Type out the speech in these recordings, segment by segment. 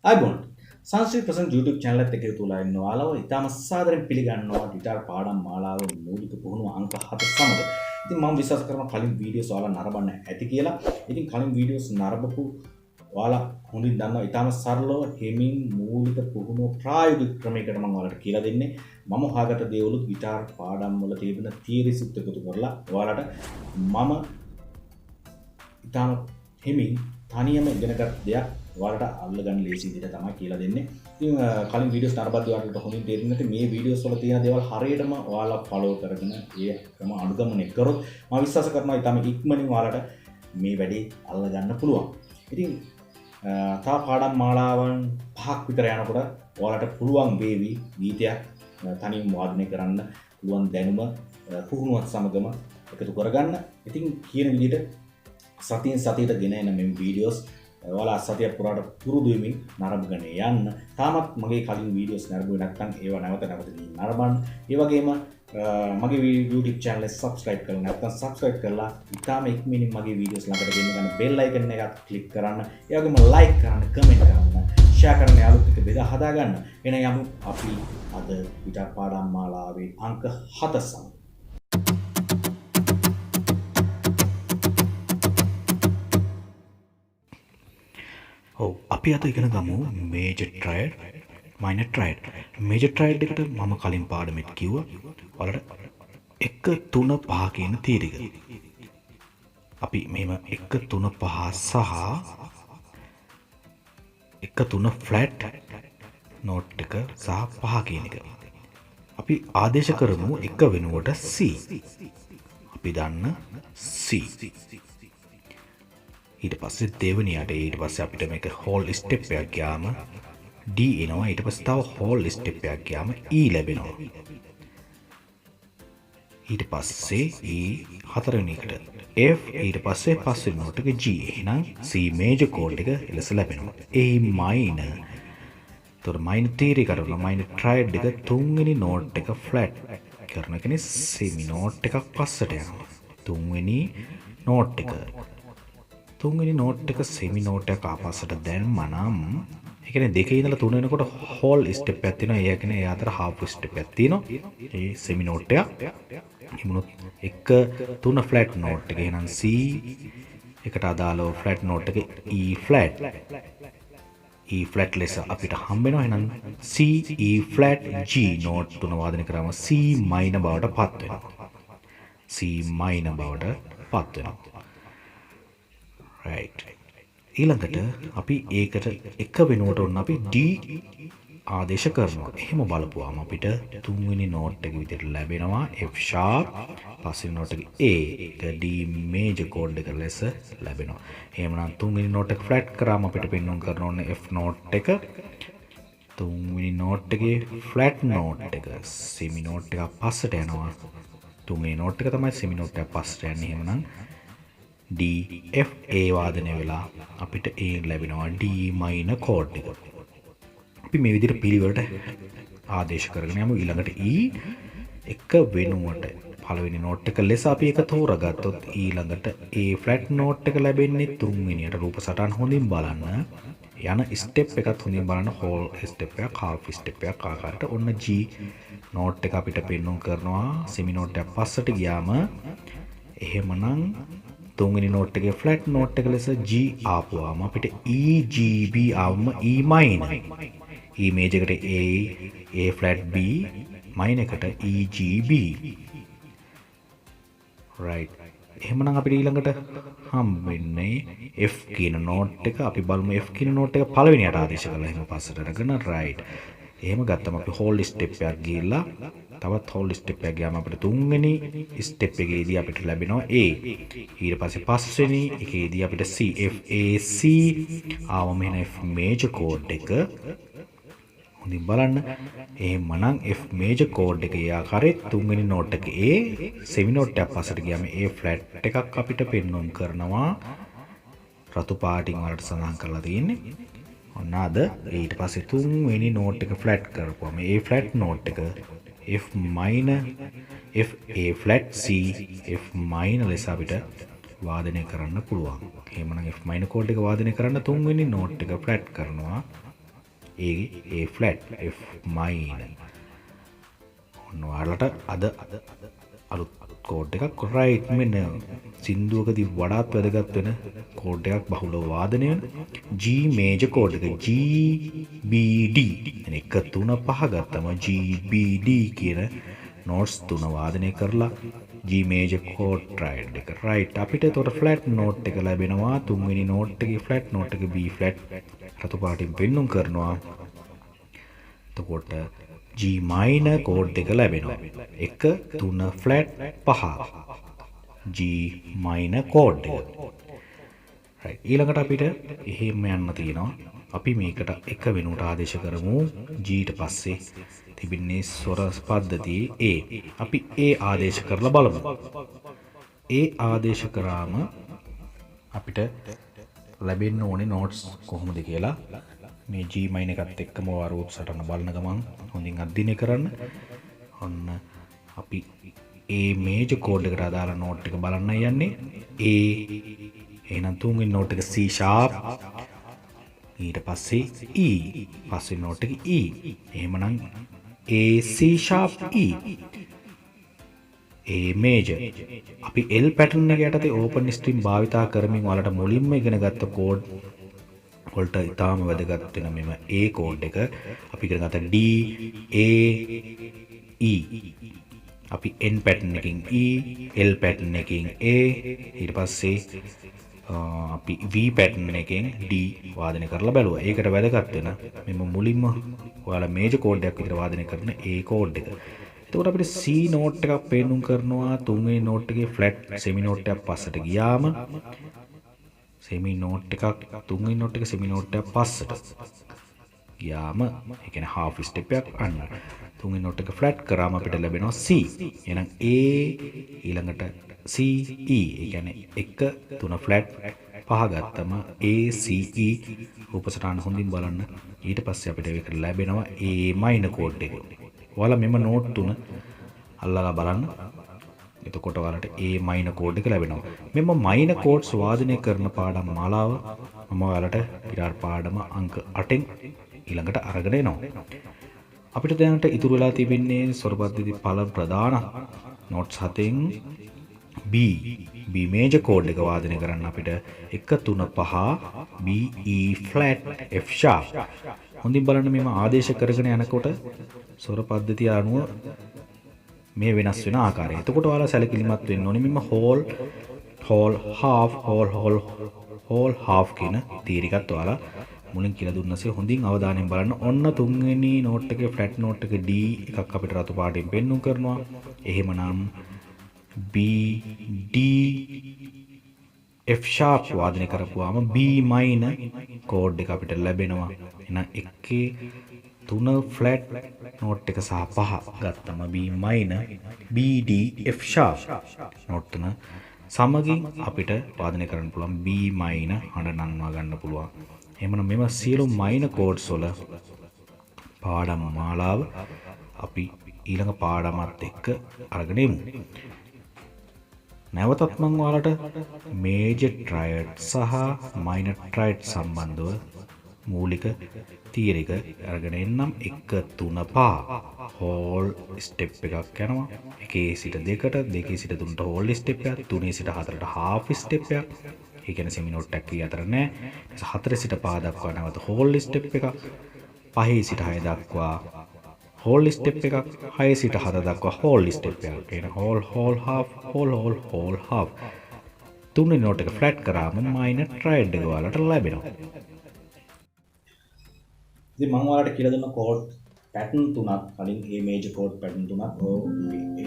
අයිබෝන් සංස්කෘතික ප්‍රසන්න YouTube channel එකත් එක්ක එකතු වෙලා ඉන්න ඔයාලව ඉතාම සාදරයෙන් පිළිගන්නවා ගිටාර් පාඩම් මාලාවේ මූලික පුහුණුව අංක 7 සමග. ඉතින් මම විශ්වාස කරනවා කලින් වීඩියෝස් ඔයාලා නරඹන්න ඇති කියලා. ඉතින් කලින් වීඩියෝස් නරඹපු ඔයාලා හොඳින් දන්නවා ඉතාම සරලව හෙමින් මූලික පුහුණුව ප්‍රායෝගික ක්‍රමයකට මම ඔයාලට කියලා දෙන්නේ. මම හොයාගත්ත දේවලුත් ගිටාර් පාඩම් වල තියෙන තියරිස් එකතු කරලා ඔයාලට මම ඉතාම හෙමින් තනියම ඉගෙනගත් දෙයක් ඔයාලට අල්ලගන්න ලේසි විදිහට තමයි කියලා දෙන්නේ. ඉතින් කලින් වීඩියෝස් නරඹද්දී ඔයාලට හොඳින් තේරෙන්නේ නැති මේ වීඩියෝස් වල තියෙන දේවල් හරියටම ඔයාලා ෆලෝ කරගෙන ඒ ක්‍රම අනුගමනය කරොත් මම විශ්වාස කරනවා ඊටම ඉක්මනින් ඔයාලට මේ වැඩේ අල්ලගන්න පුළුවන්. ඉතින් තා පාඩම් මාලාවන් 5ක් විතර යනකොට ඔයාලට පුළුවන් වේවි ගීතයක් තනියම වාදනය කරන්න පුළුවන් දැනුම පුහුණුවත් සමගම එකතු කරගන්න. ඉතින් කියන විදිහට සතියෙන් සතියට ගෙන එන මේ වීඩියෝස් ඔයාලා සතිය පුරාට පුරුදු වෙමින් නරඹගෙන යන්න. තාමත් මගේ කලින් වීඩියෝස් නරඹුවේ නැත්නම් ඒවා නැවත ගිහින් නරඹන්න. ඒ වගේම මගේ YouTube channel එක subscribe කරලා නැත්නම් subscribe කරලා ඉතාලම ඉක්මනින් මගේ වීඩියෝස් ළඟට ගෙන්න ගන්න bell icon එකත් click කරන්න. ඒ වගේම like කරන්න, comment කරන්න, share කරන්න යාළුවොත් එක්ක බෙදා හදා ගන්න. එන යමු අපි අද ගිටාර් පාඩම් මාලාවේ අංක 7 සමග අපි අද ඉගෙන ගමු මේජර් ට්‍රයඩ් මයිනර් ට්‍රයඩ්. මේජර් ට්‍රයඩ් එකට මම කලින් පාඩමෙත් කිව්වා ඔයාලට 1 3 5 කියන තීරික. අපි මෙහෙම 1 3 5 සහ 1 3 ෆ්ලැට් නෝට් එක සහ 5 කියන එක. අපි ආදේශ කරමු එක වෙනුවට C. අපි දන්න C. ඊට පස්සේ දෙවෙනියට ඊට පස්සේ අපිට මේක හෝල් ස්ටෙප් එකක් ගියාම D එනවා. ඊට පස්සේ තව හෝල් ස්ටෙප් එකක් ගියාම E ලැබෙනවා. ඊට පස්සේ E හතරවෙනි එකට F ඊට පස්සේ පස්වෙනි නෝට් එක G. එහෙනම් C මේජර් කෝඩ් එක එලෙස ලැබෙනවා. A minor. ඒතකොට මයිනර් තීරය කරනවා මයිනර් ට්‍රයඩ් එක තුන්වෙනි නෝට් එක ෆ්ලැට් කරන කෙනේ සෙමි නෝට් එකක් පස්සට යනවා. තුන්වෙනි නෝට් එක තුන්වෙනි නෝට් එක සෙමි නෝට් එක ආපස්සට දැම්මම ඒ කියන්නේ දෙකේ ඉඳලා තුන වෙනකොට හෝල් ස්ටෙප් එකක් තියෙනවා. ඒ කියන්නේ ඒ අතර හාෆ් ස්ටෙප් එකක් තියෙනවා. ඒ සෙමි නෝට් එක. එමුණොත් 1 3 ෆ්ලැට් නෝට් එක. එහෙනම් C එකට අදාළව ෆ්ලැට් නෝට් එක E ෆ්ලැට්. E ෆ්ලැට් ලෙස අපිට හම්බ වෙනවා. එහෙනම් C E flat G note තුන වාදනය කරාම C මයිනර් බවට පත් වෙනවා. C මයිනර් බවට පත් වෙනවා. right. ඊළඟට අපි ඒකට එක වෙනුවට ඔන්න අපි D ආදේශ කරනවා. එහෙම බලපුවාම අපිට තුන්වෙනි නෝට් එක විදිහට ලැබෙනවා F sharp. පස්වෙනි නෝට් එක A. ඒක D මේජර් කෝඩ් එක ලෙස ලැබෙනවා. එහෙමනම් තුන්වෙනි නෝට් එක ෆ්ලැට් කරාම අපිට පෙන්වන්න කරන ඕනේ F නෝට් එක. තුන්වෙනි නෝට් එකේ ෆ්ලැට් නෝට් එක සෙමි නෝට් එකක් පස්සට යනවා. තුන්වෙනි නෝට් එක තමයි සෙමි නෝට් එකක් පස්සට යන්නේ. එහෙමනම් D F A වාදනය වෙලා අපිට A ලැබෙනවා D මයිනර් කෝඩ් එක. අපි මේ විදිහට පිළිවෙලට ආදේශ කරගෙන යමු. ඊළඟට E එක වෙනුවට පළවෙනි නෝට් එක ලෙස අපි එක තෝරගත්තොත් ඊළඟට A ෆ්ලැට් නෝට් එක ලැබෙන්නේ තුන්වෙනියට. රූප සටහන් හොඳින් බලන්න. යන ස්ටෙප් එකත් හොඳින් බලන්න. හෝල් ස්ටෙප් එකක්, හාෆ් ස්ටෙප් එකක් ආකාරයට ඔන්න G නෝට් එක අපිට පෙන්වන්න කරනවා. සෙමි නෝට් එක පස්සට ගියාම එහෙමනම් තුන්වෙනි නෝට් එකේ ෆ්ලැට් නෝට් එක ලෙස G ආපුවාම අපිට E G B ආවම E මයිනර්. E මේජර් එකට A ෆ්ලැට් B මයිනර් එකට E G B. right. එහෙමනම් අපිට ඊළඟට හම්බෙන්නේ F කියන නෝට් එක. අපි බලමු F කියන නෝට් එක පළවෙනියට ආදේශ කරලා එහෙම පස්සට අරගෙන right. එහෙම ගත්තම අපි හෝල් ස්ටෙප් එකක් ගිහලා තවත් හෝල් ස්ටෙප් එකක් ගියාම අපිට තුන්වෙනි ස්ටෙප් එකේදී අපිට ලැබෙනවා A. ඊට පස්සේ පස්වෙනි එකේදී අපිට C F A C ආවම එන F මේජර් කෝඩ් එක හොඳින් බලන්න. එහෙමනම් F මේජර් කෝඩ් එකේ ආකාරයේ තුන්වෙනි නෝට් එක A සෙමි නෝට් එකක් පස්සට ගියාම A ෆ්ලැට් එකක් අපිට පෙන්වන්න කරනවා. රතු පාටින් වලට සඳහන් කරලා තියෙන්නේ. ඔන්න අද ඊට පස්සේ තුන්වෙනි නෝට් එක ෆ්ලැට් කරපුවාම A ෆ්ලැට් නෝට් එක F minor F A flat C F minor ලෙස අපිට වාදනය කරන්න පුළුවන්. එහෙමනම් F minor කෝඩ් එක වාදනය කරන්න තුන්වෙනි නෝට් එක ෆ්ලැට් කරනවා. A flat F minor. ඔන්න ඔයාලට අද අලුත් කෝඩ් එකක් right මෙන්න සින්දුවකදී වඩාත් වැදගත් වෙන කෝඩ් එකක් බහුලව වාදනය වෙන G major කෝඩ් එක G B D එන 1 3 5 ගත්තම G B D කියන notes 3 වාදනය කරලා G major chord triad එක right අපිට එතකොට flat note එක ලැබෙනවා තුන්වෙනි note එකේ flat note එක B flat රතු පාටින් පෙන්වුම් කරනවා එතකොට G minor chord එක ලැබෙනවා 1 3 flat 5 G minor chord එක right ඊළඟට අපිට එහෙම යන්න තියෙනවා අපි මේකට එක වෙනුවට ආදේශ කරමු G ඊට පස්සේ තිබෙන්නේ ස්වර පද්ධතියේ A අපි A ආදේශ කරලා බලමු A ආදේශ කරාම අපිට ලැබෙන්න ඕනේ notes කොහොමද කියලා මේ G minor එකත් එක්කම වරුත් සටන බලන ගමන් හොඳින් අධ්‍යයනය කරන්න ඔන්න අපි A major chord එකට අදාළ note එක බලන්න යන්නේ A එහෙනම් තුන්වෙනි note එක C sharp ඊට පස්සේ E පස්සේ note එක E එහෙමනම් A C sharp E A major අපි L pattern එක යටතේ open string භාවිතා කරමින් ඔයාලට මුලින්ම ඉගෙන ගත්ත chord වලට ඉතාම වැදගත් වෙන මෙම A chord එක අපි ඉගෙන ගත්ත D A E අපි N pattern එකකින් E L pattern එකකින් A ඊට පස්සේ අපි V pattern එකෙන් D වාදනය කරලා බැලුවා. ඒකට වැදගත් වෙන මෙම මුලින්ම ඔයාලා මේජර් කෝඩ් එකක් විතර වාදනය කරන A කෝඩ් එක. එතකොට අපිට C note එකක් පෙන්නුම් කරනවා තුන්වෙනි note එකේ flat semi note එකක් පස්සට ගියාම semi note එකක් තුන්වෙනි note එක semi note එකක් පස්සට ගියාම ඒ කියන්නේ half step එකක් අන්න. තුන්වෙනි note එක flat කරාම අපිට ලැබෙනවා C. එහෙනම් A ඊළඟට C E ඒ කියන්නේ 1 3 flat 5 ගත්තම A C E උපසටහන හොඳින් බලන්න ඊට පස්සේ අපිට ඒක ලැබෙනවා A minor chord එක. ඔයාලා මෙම note තුන අල්ලලා බලන්න. එතකොට ඔයාලට A minor chord එක ලැබෙනවා. මෙම minor chords වාදනය කරන පාඩම් මාලාව මම ඔයාලට ඊළඟ පාඩම අංක 8න් ඊළඟට අරගෙන එනවා. අපිට දැනට ඉතුරු වෙලා තිබෙන්නේ ස්වර පද්ධති පළමු ප්‍රධාන notes 7න් B major chord එක වාදනය කරන්න අපිට 1 3 5 B E flat F sharp හොඳින් බලන්න මේව ආදේශ කරගෙන යනකොට ස්වර පද්ධතිය අනුව මේ වෙනස් වෙන ආකාරය. එතකොට ඔයාලා සැලකිලිමත් වෙන්න ඕනේ මෙන්න whole half කියන තීරිකත් ඔයාලා මුලින් කියලා දුන්නසේ හොඳින් අවධානයෙන් බලන්න. ඔන්න තුන්වෙනි note එකේ flat note එක D එකක් අපිට රතු පාටින් පෙන්වුම් කරනවා. එහෙමනම් B D F sharp වාදනය කරපුවාම B minor chord එක අපිට ලැබෙනවා. එහෙනම් එකේ 3 flat note එක සහ 5 ගත්තම B minor B D F sharp note තුන සමගින් අපිට වාදනය කරන්න පුළුවන් B minor හඬ නංවා ගන්න පුළුවන්. එහෙමනම් මෙම සියලු minor chords වල පාඩම් මාලාව අපි ඊළඟ පාඩමත් එක්ක අරගෙන යමු. නැවතත් මම ඔයාලට මේජර් ට්‍රයඩ් සහ මයිනර් ට්‍රයඩ් සම්බන්ධව මූලික තීරික අරගෙන එන්නම් 1 3 5 හෝල් ස්ටෙප් එකක් යනවා 1 සිට 2ට 2 සිට 3ට හෝල් ස්ටෙප් එකක් 3 සිට 4ට හාෆ් ස්ටෙප් එකක් ඒ කියන්නේ සෙමි නෝට් එකක් අතර නෑ 4 සිට 5 දක්වා නැවත හෝල් ස්ටෙප් එකක් 5 සිට 6 දක්වා හෝල් ස්ටෙප් එකක් 6 සිට 7 දක්වා හෝල් ස්ටෙප් එකක් කියන හෝල් හාෆ් හෝල් හාෆ් තුන්වෙනි නෝට් එක ෆ්ලැට් කරාම මයිනර් ට්‍රයඩ් එක වලට ලැබෙනවා. ඉතින් මම ඔයාලට කියලා දුන්න කෝඩ් පැටර්න් තුනක් කලින් මේ මේජර් කෝඩ් පැටර්න් තුනක්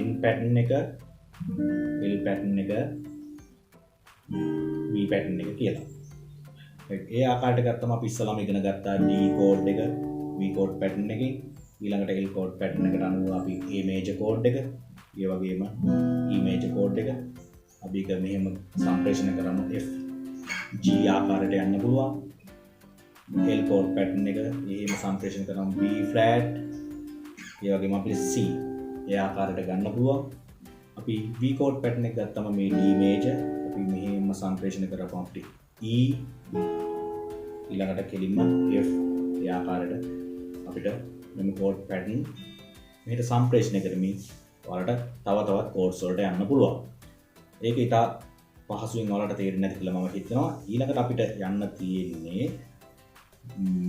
N පැටර්න් එක L පැටර්න් එක V පැටර්න් එක කියලා. ඒ ආකාරයට ගත්තම අපි ඉස්සලාම ඉගෙන ගත්තා D කෝඩ් එක V කෝඩ් පැටර්න් එකකින් ඊළඟට L කෝඩ් පැටර්න් එකට අනුව අපි A මේජර් කෝඩ් එක ඒ වගේම E මේජර් කෝඩ් එක අපි ඒක මෙහෙම සම්ප්‍රේෂණය කරමු F G ආකාරයට යන්න පුළුවන්. L chord pattern එක එහෙම සම්ප්‍රේෂණය කරමු B flat ඒ වගේම අපිට C ඒ ආකාරයට ගන්න පුළුවන්. අපි V chord pattern එක ගත්තම මේ D major අපි මෙහෙම සම්ප්‍රේෂණය කරපුවම අපිට E ඊළඟට කෙලින්ම F ඒ ආකාරයට අපිට මෙම කෝඩ් පැටර්න් මෙහෙට සම්ප්‍රේෂණය කරමින් ඔයාලට තව තවත් කෝඩ්ස් වලට යන්න පුළුවන්. ඒක ඉතා පහසුවෙන් ඔයාලට තේරෙන්නේ නැති කියලා මම හිතනවා. ඊළඟට අපිට යන්න තියෙන්නේ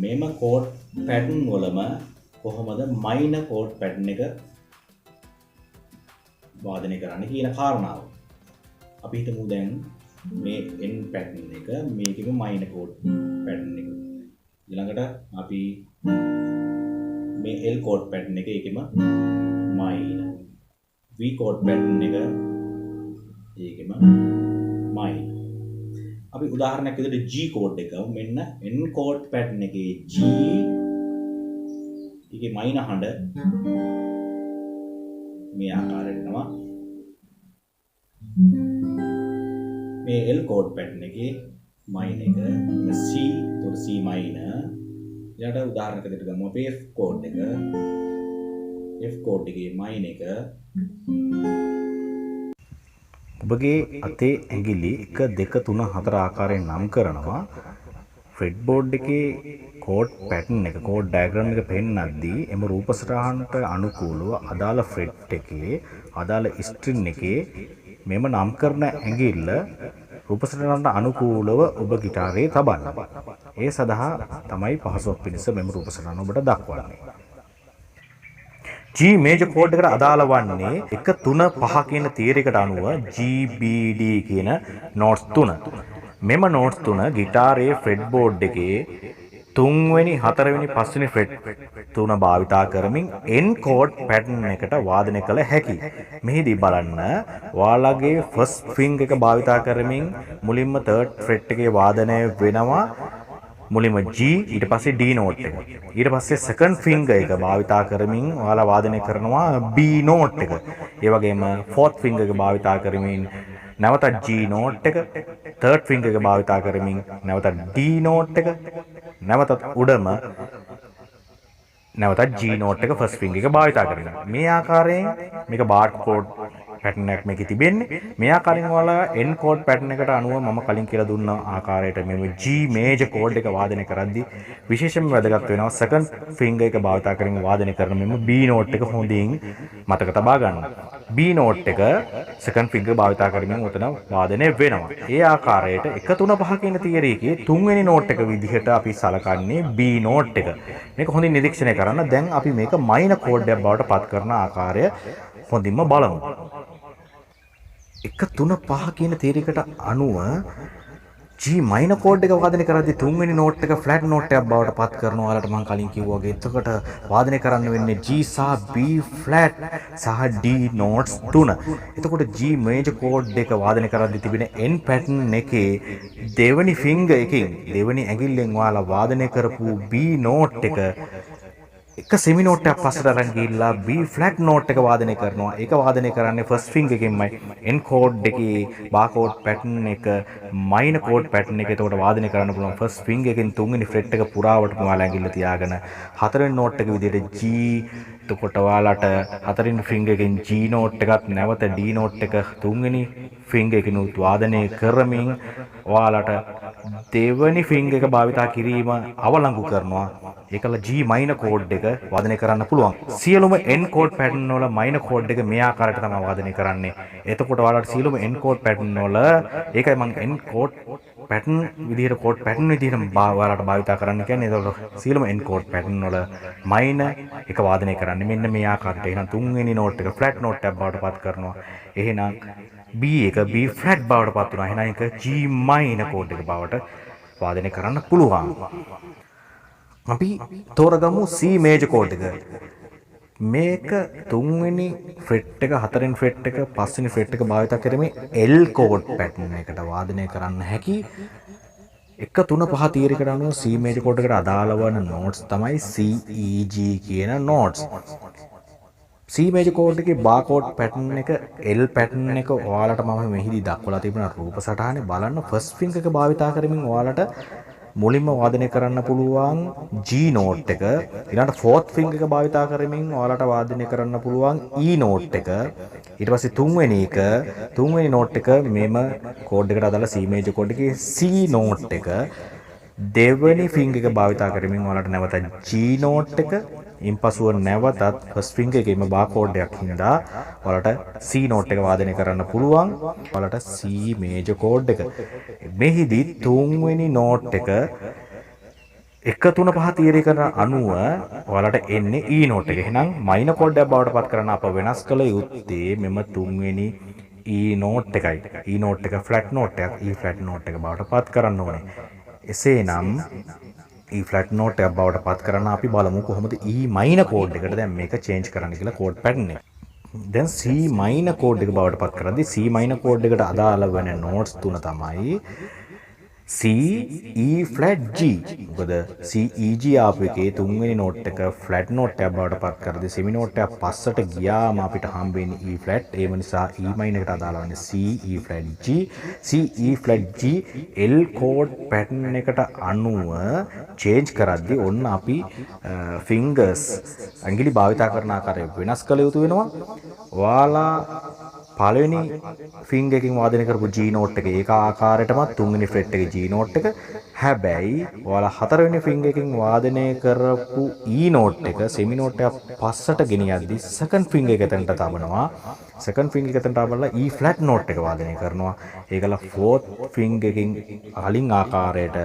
මෙම කෝඩ් පැටර්න් වලම කොහොමද මයිනර් කෝඩ් පැටර්න් එක වාදනය කරන්න කියන කාරණාව. අපි හිතමු දැන් මේ n පැටර්න් එක මේකෙම මයිනර් කෝඩ් පැටර්න් එක. ඊළඟට අපි මේ l කෝඩ් පැටර්න් එක ඒකෙම මයිනර්. v කෝඩ් පැටර්න් එක ඒකෙම මයිනර්. අපි උදාහරණයක් විදිහට G කෝඩ් එක මෙන්න N කෝඩ් පැටර්න් එකේ G එකේ මයිනර් හඬ මේ ආකාරයට තමයි. මේ L කෝඩ් පැටර්න් එකේ මයිනර් එක C තොර C මයිනර්. ඊට උදාහරණයක් විදිහට ගමු අපි F කෝඩ් එක. F කෝඩ් එකේ මයිනර් එක ඔබගේ අතේ ඇඟිලි 1 2 3 4 ආකාරයෙන් නම් කරනවා. ෆ්‍රෙඩ් බෝඩ් එකේ කෝඩ් පැටර්න් එක කෝඩ් ඩයග්‍රෑම් එක පෙන්නද්දී එම රූප සටහනට අනුකූලව අදාළ ෆ්‍රෙඩ් එකේ අදාළ ස්ට්‍රින් එකේ මෙම නම් කරන ඇඟිල්ල රූප සටහනට අනුකූලව ඔබ ගිටාරේ තබන්න. ඒ සඳහා තමයි පහසුවක් පිණිස මෙම රූප සටහන ඔබට දක්වන්නේ. G මේජර් කෝඩ් එකට අදාළ වන්නේ 1 3 5 කියන තියරයකට අනුව GBD කියන නෝට්ස් 3. මෙම නෝට්ස් 3 ගිටාරයේ ෆ්‍රෙඩ් බෝඩ් එකේ 3 වෙනි 4 වෙනි 5 වෙනි ෆ්‍රෙඩ් 3 භාවිතා කරමින් N කෝඩ් පැටර්න් එකට වාදනය කළ හැකියි. මෙහිදී බලන්න ඔයාලගේ ෆස්ට් ෆින්ගර් එක භාවිතා කරමින් මුලින්ම තර්ඩ් ෆ්‍රෙඩ් එකේ වාදනය වෙනවා. මුලින්ම G ඊට පස්සේ D නෝට් එක. ඊට පස්සේ සෙකන්ඩ් ෆින්ගර් එක භාවිතා කරමින් ඔයාලා වාදනය කරනවා B නෝට් එක. ඒ වගේම ෆෝර්ත් ෆින්ගර් එක භාවිතා කරමින් නැවතත් G නෝට් එක. තර්ඩ් ෆින්ගර් එක භාවිතා කරමින් නැවතත් D නෝට් එක. නැවතත් උඩම නැවතත් G නෝට් එක ෆස්ට් ෆින්ගර් එක භාවිතා කරනවා. මේ ආකාරයෙන් මේක බාර් කෝඩ් පැටර්න් එකක් මේකේ තිබෙන්නේ. මේ ආකාරයෙන් ඔයාලා N කෝඩ් පැටර්න් එකට අනුව මම කලින් කියලා දුන්න ආකාරයට මේ G මේජර් කෝඩ් එක වාදනය කරද්දී විශේෂයෙන්ම වැදගත් වෙනවා සෙකන්ඩ් ෆින්ගර් එක භාවිතා කරමින් වාදනය කරන මෙම B නෝට් එක හොඳින් මතක තබා ගන්න. B නෝට් එක සෙකන්ඩ් ෆින්ගර් භාවිතා කරමින් උතන වාදනය වෙනවා. ඒ ආකාරයට 1 3 5 කියන තියරයේ 3 වෙනි නෝට් එක විදිහට අපි සලකන්නේ B නෝට් එක. මේක හොඳින් නිරීක්ෂණය කරන්න. දැන් අපි මේක මයිනර් කෝඩ් එකක් බවට පත් කරන ආකාරය හොඳින්ම බලමු. 1 3 5 කියන තීරයකට අනුව G මයිනර් කෝඩ් එක වාදනය කරද්දී 3 වෙනි නෝට් එක ෆ්ලැට් නෝට් එකක් බවට පත් කරනවා. ඔයාලට මම කලින් කිව්වා වගේ. එතකොට වාදනය කරන්න වෙන්නේ G සහ B ෆ්ලැට් සහ D නෝට්ස් 3. එතකොට G මේජර් කෝඩ් එක වාදනය කරද්දී තිබෙන N පැටර්න් එකේ දෙවෙනි ෆින්ගර් එකකින් දෙවෙනි ඇඟිල්ලෙන් ඔයාලා වාදනය කරපු B නෝට් එක එක සෙමි නෝට් එකක් පස්සට අරන් ගිහිල්ලා B ෆ්ලැට් නෝට් එක වාදනය කරනවා. ඒක වාදනය කරන්නේ ෆස්ට් ෆින්ගර් එකෙන්මයි. N කෝඩ් එකේ බාර් කෝඩ් පැටර්න් එක මයිනර් කෝඩ් පැටර්න් එක. ඒකට වාදනය කරන්න පුළුවන් ෆස්ට් ෆින්ගර් එකෙන් තුන්වෙනි ෆ්‍රෙට් එක පුරාවටම ඔයාලා ඇඟිල්ල තියාගෙන හතරවෙනි නෝට් එක විදිහට G. එතකොට ඔයාලට හතරවෙනි ෆින්ගර් එකෙන් G නෝට් එකත් නැවත D නෝට් එක තුන්වෙනි ෆින්ගර් එකෙන් උත් වාදනය කරමින් ඔයාලට දෙවෙනි ෆින්ගර් එක භාවිතා කිරීම අවලංගු කරනවා. ඒකල G මයිනර් කෝඩ් එක වාදනය කරන්න පුළුවන්. සියලුම N කෝඩ් පැටර්න් වල මයිනර් කෝඩ් එක මේ ආකාරයට තමයි වාදනය කරන්නේ. එතකොට ඔයාලට සියලුම N කෝඩ් පැටර්න් වල ඒකයි මම N කෝඩ් පැටර්න් විදිහට කෝඩ් පැටර්න් විදිහට ඔයාලට භාවිතා කරන්න කියන්නේ. එතකොට සියලුම N කෝඩ් පැටර්න් වල මයිනර් එක වාදනය කරන්නේ මෙන්න මේ ආකාරයට. එහෙනම් තුන්වෙනි නෝට් එක ෆ්ලැට් නෝට් එකක් බවට පත් කරනවා. එහෙනම් B එක B ෆ්ලැට් බවට පත් වෙනවා. එහෙනම් ඒක G මයිනර් කෝඩ් එක බවට වාදනය කරන්න පුළුවන්. අපි තෝරගමු C මේජර් කෝඩ් එක. මේක තුන්වෙනි ෆ්‍රෙට් එක හතරවෙනි ෆ්‍රෙට් එක පස්වෙනි ෆ්‍රෙට් එක භාවිත කරමින් L කෝඩ් පැටර්න් එකට වාදනය කරන්න හැකි. 1 3 5 තීරයකට අනුව C මේජර් කෝඩ් එකට අදාළ වන නෝට්ස් තමයි C E G කියන නෝට්ස්. C මේජර් කෝඩ් එකේ බාර් කෝඩ් පැටර්න් එක L පැටර්න් එක ඔයාලට මම මෙහිදී දක්වලා තිබෙන රූප සටහනේ බලන්න ෆස්ට් ෆින්ගර් එක භාවිතා කරමින් ඔයාලට මුලින්ම වාදනය කරන්න පුළුවන් G නෝට් එක. ඊළඟට ෆෝර්ත් ෆින්ගර් එක භාවිතා කරමින් ඔයාලට වාදනය කරන්න පුළුවන් E නෝට් එක. ඊට පස්සේ තුන්වෙනි නෝට් එක මෙම කෝඩ් එකට අදාළ C මේජර් කෝඩ් එකේ C නෝට් එක. දෙවනි ෆින්ගර් එක භාවිතා කරමින් ඔයාලට නැවත G note එක ඉන්පසුව නැවතත් ෆස්ට් ෆින්ගර් එකේම බාකෝඩ් එකක් හින්දා ඔයාලට C note එක වාදනය කරන්න පුළුවන්. ඔයාලට C major chord එක. මෙහිදී තුන්වෙනි note එක 1 3 5 තීරණය කරන අනුව ඔයාලට එන්නේ E note එක. එහෙනම් minor chord එකක් බවට පත් කරන අප වෙනස් කළ යුත්තේ මෙම තුන්වෙනි E note එකයි. E note එක flat note එකක්. E flat note එක බවට පත් කරන්න ඕනේ. එසේනම් E flat note එකක් බවට පත් කරන්න අපි බලමු කොහොමද E minor chord එකට දැන් මේක change කරන්න කියලා chord pattern එක. දැන් C minor chord එක බවට පත් කරද්දී C minor chord එකට අදාළ වෙන notes තුන තමයි C E flat G. මොකද C E G ආපු එකේ තුන්වෙනි note එක flat note එකක් බවට පත් කරද්දී semi note එක පස්සට ගියාම අපිට හම්බ වෙන්නේ E flat. ඒ නිසා E minor එකට අදාළ වෙන්නේ C E flat G. C E flat G L chord pattern එකට අනුව change කරද්දී ඔන්න අපි fingers ඇඟිලි භාවිතා කරන ආකාරය වෙනස් කළ යුතු වෙනවා. ඔයාලා පළවෙනි ෆින්ගර් එකකින් වාදනය කරපු G note එක ඒක ආකාරයටම තුන්වෙනි fret එකේ G note එක. හැබැයි ඔයාලා හතරවෙනි ෆින්ගර් එකකින් වාදනය කරපු E note එක semi note එක පස්සට ගෙනියද්දි second finger එක එතනට තබනවා. second finger එක එතනට තබලා E flat note එක වාදනය කරනවා. ඒකලා fourth finger එකකින් අලින් ආකාරයට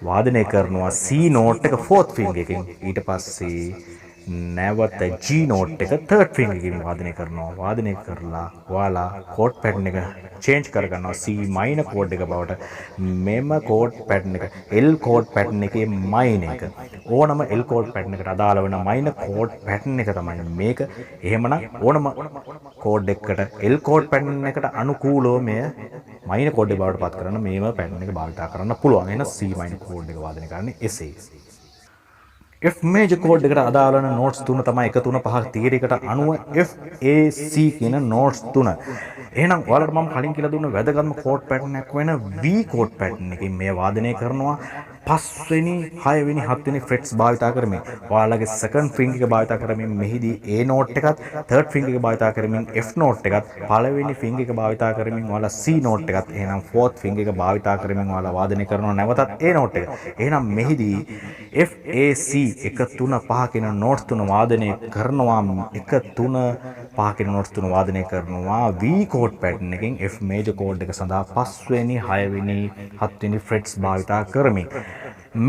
වාදනය කරනවා C note එක fourth finger එකකින්. ඊට පස්සේ නැවත G note එක third finger එකකින් වාදනය කරනවා. වාදනය කරලා ඔයාලා chord pattern එක change කරගන්නවා C minor chord එක බවට. මෙම chord pattern එක L chord pattern එකේ minor එක. ඕනම L chord pattern එකට අදාළ වෙන minor chord pattern එක තමයි මේක. එහෙමනම් ඕනම chord එකකට L chord pattern එකට අනුකූලව මෙය minor chord එක බවට පත් කරන මේම pattern එක භාවිත කරන්න පුළුවන්. එහෙනම් C minor chord එක වාදනය කරන්නේ එසේ. F major chord එකට අදාළ වෙන notes තුන තමයි 1 3 5 තීරයකට අනුව F A C කියන notes තුන. එහෙනම් ඔයාලට මම කලින් කියලා දුන්න වැදගත්ම chord pattern එකක් වෙන V chord pattern එකකින් මේ වාදනය කරනවා. 5 වෙනි 6 වෙනි 7 වෙනි frets භාවිතා කරමින් ඔයාලගේ second finger එක භාවිතා කරමින් මෙහිදී A note එකත් third finger එක භාවිතා කරමින් F note එකත් පළවෙනි finger එක භාවිතා කරමින් ඔයාලා C note එකත් එහෙනම් fourth finger එක භාවිතා කරමින් ඔයාලා වාදනය කරනවා නැවතත් A note එක. එහෙනම් මෙහිදී F A C 1 3 5 කියන notes තුන වාදනය කරනවා. 1 3 5 කියන notes තුන වාදනය කරනවා V chord pattern එකෙන් F major chord එක සඳහා 5 වෙනි 6 වෙනි 7 වෙනි frets භාවිතා කරමින්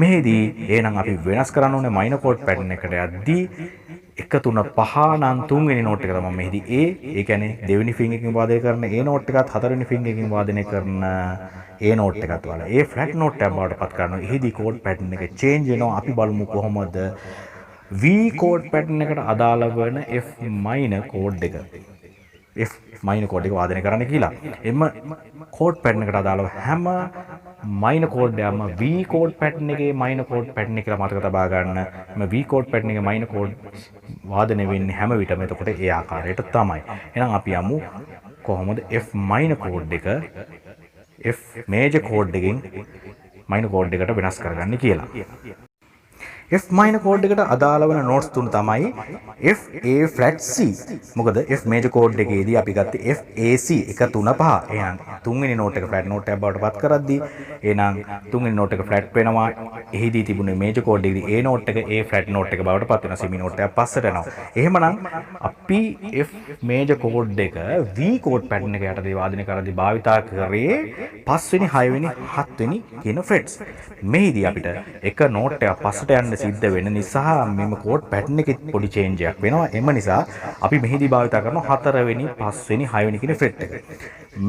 මෙහිදී එහෙනම් අපි වෙනස් කරන්න ඕනේ minor chord pattern එකට යද්දී 1 3 5 නම් තුන්වෙනි note එක තමයි මෙහිදී A. ඒ කියන්නේ දෙවෙනි finger එකකින් වාදනය කරන A note එකත් හතරවෙනි finger එකකින් වාදනය කරන A note එකත් වල A flat note එකක් බවට පත් කරනවා. එහිදී chord pattern එක change වෙනවා. අපි බලමු කොහොමද V chord pattern එකට අදාළ වෙන F minor chord එක F minor chord එක වාදනය කරන්න කියලා. එම chord pattern එකට අදාළව හැම minor chord එකම V chord pattern එකේ minor chord pattern එක කියලා මතක තබා ගන්න. එම V chord pattern එකේ minor chord වාදනය වෙන්නේ හැම විටම එතකොට ඒ ආකාරයට තමයි. එහෙනම් අපි යමු කොහොමද F minor chord එක F major chord එකෙන් minor chord එකට වෙනස් කරගන්නේ කියලා. F minor chord එකට අදාළ වෙන notes තුන තමයි F A flat C. මොකද F major chord එකේදී අපි ගත්තේ F A C 1 3 5. එහෙනම් තුන්වෙනි note එක flat note එකක් බවට පත් කරද්දී එහෙනම් තුන්වෙනි note එක flat වෙනවා. එහිදී තිබුණේ major chord එකේදී A note එක A flat note එක බවට පත් වෙනවා. semi note එකක් පස්සට යනවා. එහෙමනම් අපි F major chord එක V chord pattern එක යටතේ වාදනය කරද්දී භාවිතා කරේ 5 වෙනි 6 වෙනි 7 වෙනි කියන frets. මෙහිදී අපිට එක note එකක් පස්සට යන්න සිද්ධ වෙන නිසා මෙම chord pattern එකේ පොඩි change එකක් වෙනවා. එම නිසා අපි මෙහිදී භාවිත කරනවා 4 වෙනි 5 වෙනි 6 වෙනි කියන fret එක.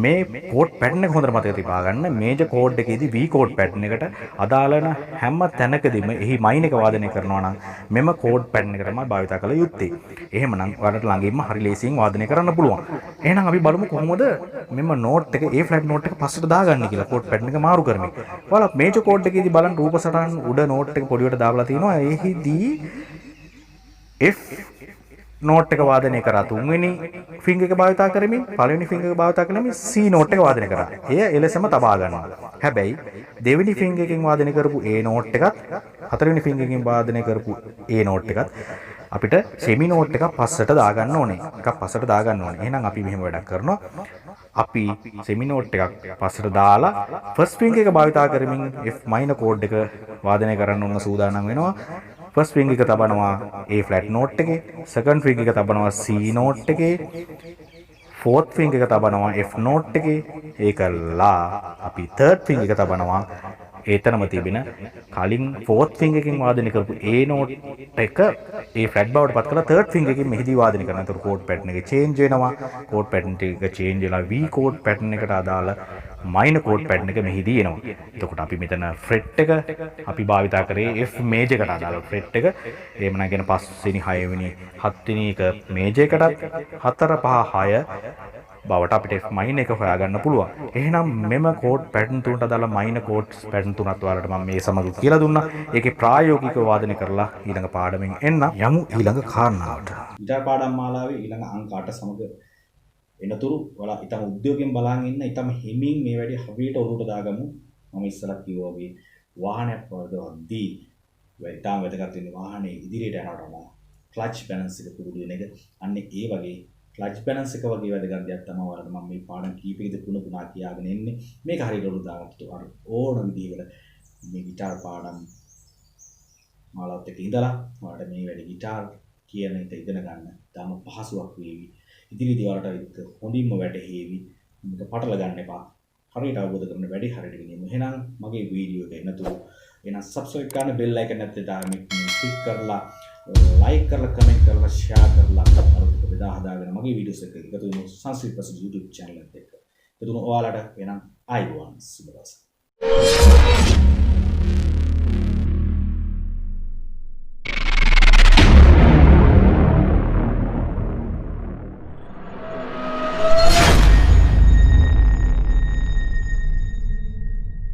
මේ chord pattern එක හොඳට මතක තියා ගන්න. major chord එකේදී V chord pattern එකට අදාළ වෙන හැම තැනකදීම එහි minor එක වාදනය කරනවා නම් මෙම chord pattern එක තමයි භාවිත කළ යුත්තේ. එහෙමනම් ඔයාලට ළඟින්ම හරි ලේසියෙන් වාදනය කරන්න පුළුවන්. එහෙනම් අපි බලමු කොහොමද මෙම note එක A flat note එක පස්සට දාගන්නේ කියලා chord pattern එක මාරු කරමින්. ඔයාලා major chord එකේදී බලන්න රූප සටහන් උඩ note එක පොඩියට දාලා තියෙනවා. එහිදී F note එක වාදනය කරා තුන්වෙනි finger එක භාවිතා කරමින් පළවෙනි finger එක භාවිතා කරමින් C note එක වාදනය කරා. එය එලෙසම තබා ගන්නවා. හැබැයි දෙවෙනි finger එකකින් වාදනය කරපු A note එකත් හතරවෙනි finger එකකින් වාදනය කරපු A note එකත් අපිට සෙමි නෝට් එකක් පස්සට දාගන්න ඕනේ. එකක් පස්සට දාගන්න ඕනේ. එහෙනම් අපි මෙහෙම වැඩක් කරනවා. අපි සෙමි නෝට් එකක් පස්සට දාලා ෆස්ට් ස්ට්‍රින්ග් එක භාවිතා කරමින් F minor chord එක වාදනය කරන්න ඕන සූදානම් වෙනවා. ෆස්ට් ස්ට්‍රින්ග් එක තබනවා A flat note එකේ, සෙකන්ඩ් ස්ට්‍රින්ග් එක තබනවා C note එකේ, ෆෝර්ත් ස්ට්‍රින්ග් එක තබනවා F note එකේ. ඒකලා අපි තර්ඩ් ස්ට්‍රින්ග් එක තබනවා ඒතනම තිබෙන කලින් ෆෝර්ත් ස්ට්‍රින්ග් එකකින් වාදනය කරපු A note එක ඒ ෆ්ලැට් බවට පත් කරලා තර්ඩ් ස්ට්‍රින්ග් එකකින් මෙහිදී වාදනය කරනවා. ඒතර කෝඩ් පැටර්න් එක චේන්ජ් වෙනවා. කෝඩ් පැටර්න් එක චේන්ජ් වෙලා V කෝඩ් පැටර්න් එකට අදාළ මයිනර් කෝඩ් පැටර්න් එක මෙහිදී එනවා. එතකොට අපි මෙතන ෆ්‍රෙට් එක අපි භාවිතා කරේ F මේජර් එකට අදාළ ෆ්‍රෙට් එක. එහෙම නැගෙන 5 වෙනි 6 වෙනි 7 වෙනි එක මේජර් එකටත් 4 5 6 බවට අපිට F minor එක හොයාගන්න පුළුවන්. එහෙනම් මෙම කෝඩ් පැටර්න් තුනට අදාළ මයිනර් කෝඩ්ස් පැටර්න් තුනත් ඔයාලට මම මේ සමග කියලා දුන්නා. ඒකේ ප්‍රායෝගිකව වාදනය කරලා ඊළඟ පාඩමෙන් එන්න යමු ඊළඟ කාරණාවට. ගිටාර් පාඩම් මාලාවේ ඊළඟ අංක 8 සමග එනතුරු ඔයාලා ඊටම උද්‍යෝගයෙන් බලන් ඉන්න ඊටම හිමින් මේ වැඩි හරියට ඔරුවට දාගමු. මම ඉස්සරහ කිව්වා වගේ වාහනයක් වර්ධවද්දී ඊටම වැදගත් වෙන්නේ වාහනේ ඉදිරියට යනකොට වඩා ක්ලච් බැලන්ස් එක පුරුදු වෙන එක. අන්න ඒ වගේ ක්ලච් බැලන්ස් එක වගේ වැදගත් දෙයක් තමයි ඔයාලට මම මේ පාඩම් කීපෙකද පුන පුනා කියාගෙන එන්නේ. මේක හරියට ඔරුවට දාගත්තොත් ඕන විදිහකට මේ ගිටාර් පාඩම් මාලාවත් එක්ක ඉඳලා ඔයාලට මේ වැඩි ගිටාර් කියන එක ඉගෙන ගන්න තාම පහසුවක් වේවි. ඉදිරියේදී ඔයාලට හොඳින්ම වැටහෙවි. මේක පටල ගන්න එපා. හරියට අවබෝධ කරගන්න වැඩි හරියට ගෙනියමු. එහෙනම් මගේ වීඩියෝ එක එනතුරු එහෙනම් subscribe කරන්න bell icon නැත්නම් දාන්න click කරලා like කරලා comment කරලා share කරලා අරකට බෙදා හදාගෙන මගේ වීඩියෝස් එක එකතු වෙමු සංස්කෘත ප්‍රස YouTube channel එකත් එක්ක. ඒතුණු ඔයාලට එහෙනම් ආයුබෝවන් සුබ දවසක්.